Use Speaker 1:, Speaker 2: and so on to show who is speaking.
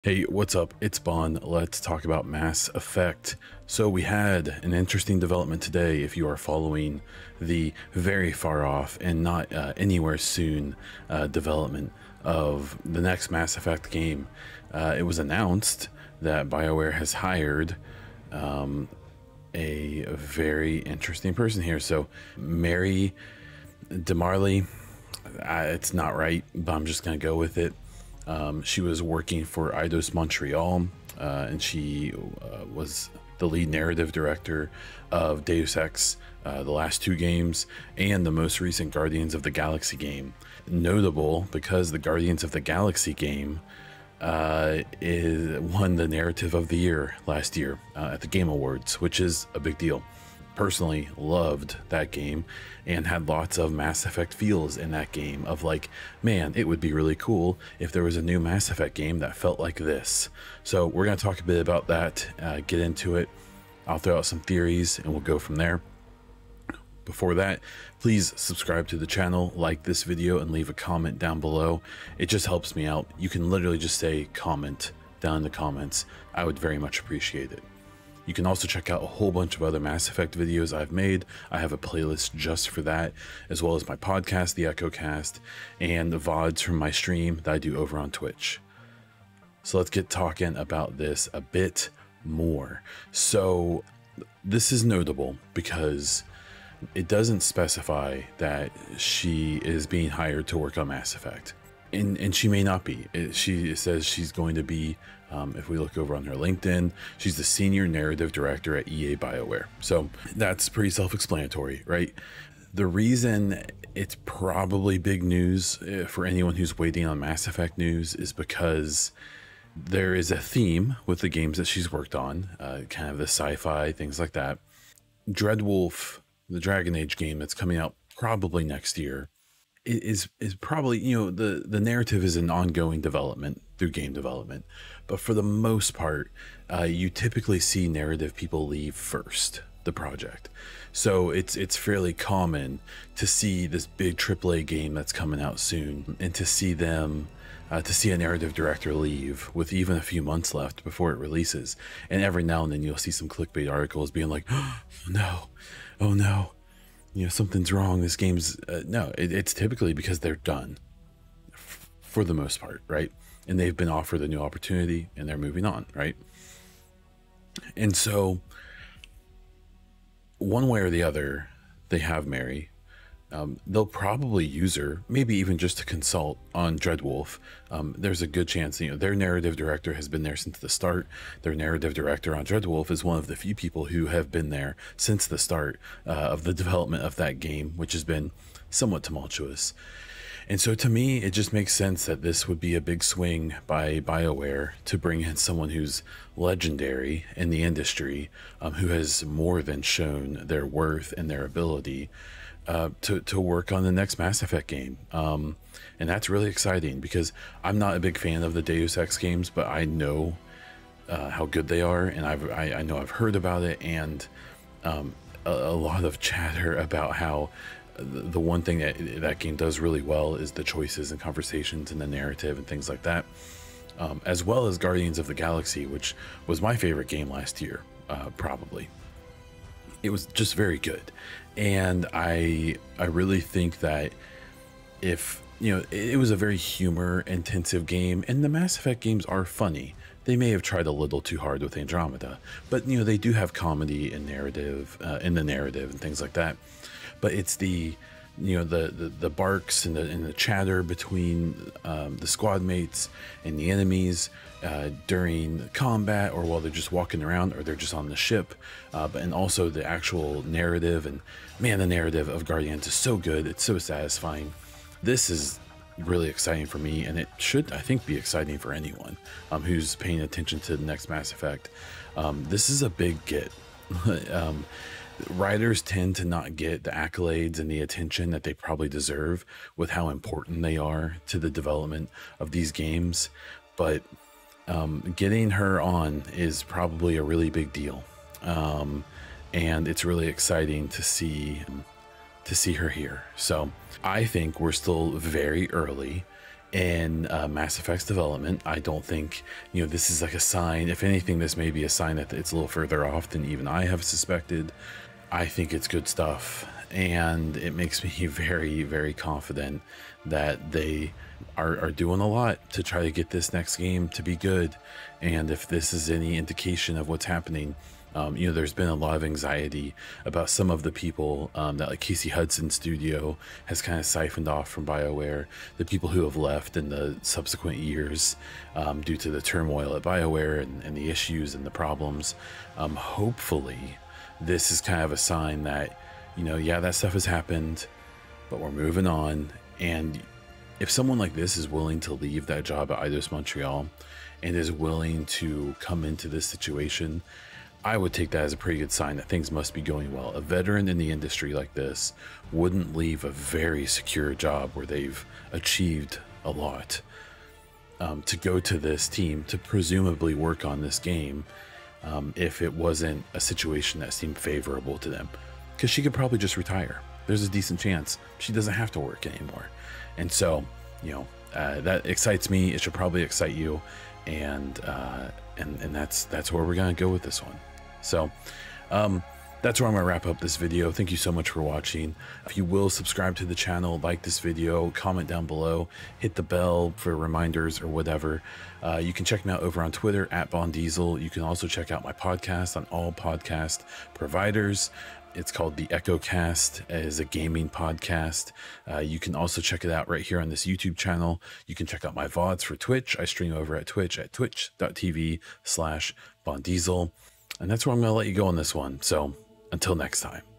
Speaker 1: Hey, what's up? It's Bon. Let's talk about Mass Effect. So we had an interesting development today if you are following the very far off and not anywhere soon development of the next Mass Effect game. It was announced that BioWare has hired a very interesting person here. So Mary DeMarley, it's not right, but I'm just going to go with it. She was working for Eidos Montreal, and she was the lead narrative director of Deus Ex, the last two games, and the most recent Guardians of the Galaxy game. Notable because the Guardians of the Galaxy game won the Narrative of the Year last year at the Game Awards, which is a big deal. Personally loved that game and had lots of Mass Effect feels in that game of like, man, it would be really cool if there was a new Mass Effect game that felt like this. So we're going to talk a bit about that, get into it. I'll throw out some theories and we'll go from there. Before that, please subscribe to the channel, like this video, and leave a comment down below. It just helps me out. You can literally just say comment down in the comments. I would very much appreciate it. You can also check out a whole bunch of other Mass Effect videos I've made. I have a playlist just for that, as well as my podcast, The Echo Cast, and the VODs from my stream that I do over on Twitch. So let's get talking about this a bit more. So this is notable because it doesn't specify that she is being hired to work on Mass Effect. And she may not be. She says she's going to be, if we look over on her LinkedIn, she's the senior narrative director at EA BioWare. So that's pretty self-explanatory, right? The reason it's probably big news for anyone who's waiting on Mass Effect news is because there is a theme with the games that she's worked on, kind of the sci-fi, things like that. Dreadwolf, the Dragon Age game that's coming out probably next year, is probably, you know, the narrative is an ongoing development through game development, but for the most part, you typically see narrative people leave first the project. So it's fairly common to see this big AAA game that's coming out soon and to see them to see a narrative director leave with even a few months left before it releases. And every now and then you'll see some clickbait articles being like, oh no, oh no, you know, something's wrong. This game's no, it's typically because they're done for the most part, right? And they've been offered a new opportunity and they're moving on, right? And so one way or the other, they have Mary. They'll probably use her, maybe even just to consult on Dreadwolf. There's a good chance, you know, their narrative director has been there since the start. Their narrative director on Dreadwolf is one of the few people who have been there since the start of the development of that game, which has been somewhat tumultuous. And so to me, it just makes sense that this would be a big swing by BioWare to bring in someone who's legendary in the industry, who has more than shown their worth and their ability to work on the next Mass Effect game. And that's really exciting because I'm not a big fan of the Deus Ex games, but I know how good they are, and I know I've heard about it, and a lot of chatter about how the one thing that game does really well is the choices and conversations and the narrative and things like that, as well as Guardians of the Galaxy, which was my favorite game last year, probably. It was just very good. And I really think that if, you know, it was a very humor intensive game, and the Mass Effect games are funny. They may have tried a little too hard with Andromeda, but, you know, they do have comedy and narrative in the narrative and things like that. But it's the, you know, the barks and the chatter between the squad mates and the enemies during combat, or while they're just walking around, or they're just on the ship, and also the actual narrative. And man, the narrative of Guardians is so good. It's so satisfying. This is really exciting for me, and it should, I think, be exciting for anyone who's paying attention to the next Mass Effect. This is a big get. Writers tend to not get the accolades and the attention that they probably deserve with how important they are to the development of these games, but getting her on is probably a really big deal, and it's really exciting to see her here. So I think we're still very early in Mass Effect's development. I don't think, this is like a sign. If anything, this may be a sign that it's a little further off than even I have suspected. I think it's good stuff, and it makes me very, very confident that they are doing a lot to try to get this next game to be good. And if this is any indication of what's happening, there's been a lot of anxiety about some of the people that like Casey Hudson's studio has kind of siphoned off from BioWare, the people who have left in the subsequent years due to the turmoil at BioWare and the issues and the problems. Hopefully this is kind of a sign that, yeah, that stuff has happened, but we're moving on. And if someone like this is willing to leave that job at Eidos Montreal and is willing to come into this situation, I would take that as a pretty good sign that things must be going well. A veteran in the industry like this wouldn't leave a very secure job where they've achieved a lot to go to this team to presumably work on this game if it wasn't a situation that seemed favorable to them. Because she could probably just retire. There's a decent chance she doesn't have to work anymore. And so, that excites me. It should probably excite you. And that's where we're gonna go with this one. So that's where I'm gonna wrap up this video. Thank you so much for watching. If you will, subscribe to the channel, like this video, comment down below, hit the bell for reminders or whatever. You can check me out over on Twitter at @BonDiesel. You can also check out my podcast on all podcast providers. It's called The Echo Cast. It is a gaming podcast. You can also check it out right here on this YouTube channel. You can check out my VODs for Twitch. I stream over at Twitch at twitch.tv/BonDiesel. And that's where I'm going to let you go on this one. So until next time.